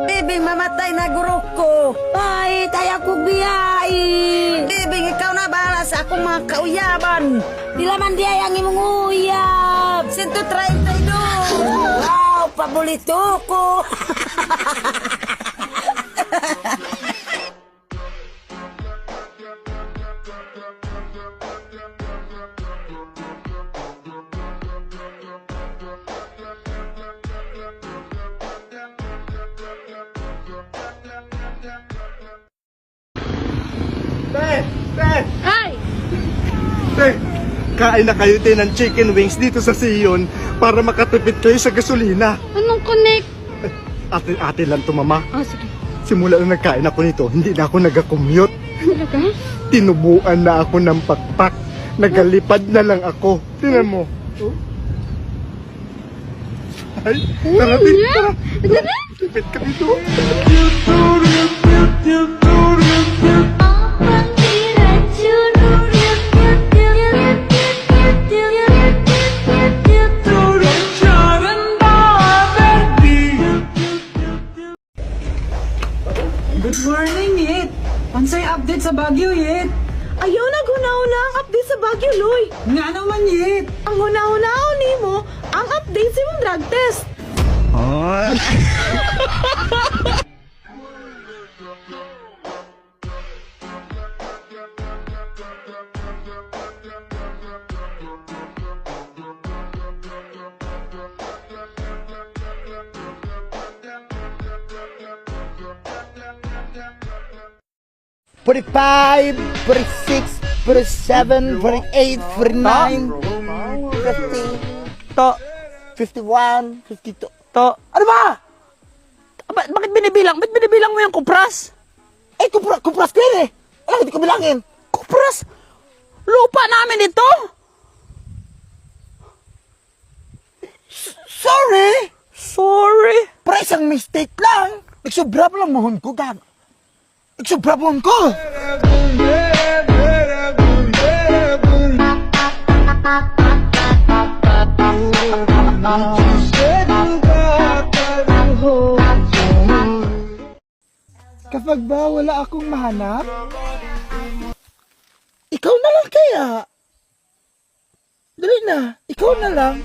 Bibing mamatay na guro ko. Ay, tayo ko biyay. Bibing, ikaw na bahala sa akong mga kauyaban. Di laman diya ang imong uyab. 132. Wow, paborito ko. Ay! Kain na kayo din ng chicken wings dito sa Sion para makatipid kayo sa gasolina. Anong connect? Ate lang to, mama. Oh, sige. Simula nung nagkain ako nito, hindi na ako nag-commute. Talaga? Tinubuan na ako ng pakpak. Nagalipad na lang ako. Tingnan mo. Oh. Ay, tara din, tara. Tara. Tipid ka dito. Good morning, Yit! Pansay update sa Baguio, Yit! Ayaw naghuna-huna ang update sa Baguio, Loy. Nga naman, Yit! Ang huna-hunaon nimo ang update sa imong drug test. $45, $46, $47, $48, $49, $50, to, $51, $52, to. Ano ba? Bakit binibilang? Bakit binibilang mo yung kupras? Eh, kupras ko yun eh. Alam, hindi ko bilangin. Kupras? Lupa namin ito? Sorry? Sorry? Para isang mistake lang. Nagsobra pa lang mohon ko, gag. Nagsobra pohon ko. Kapag ba wala akong mahanap, ikaw na lang kaya. Dali na, ikaw na lang.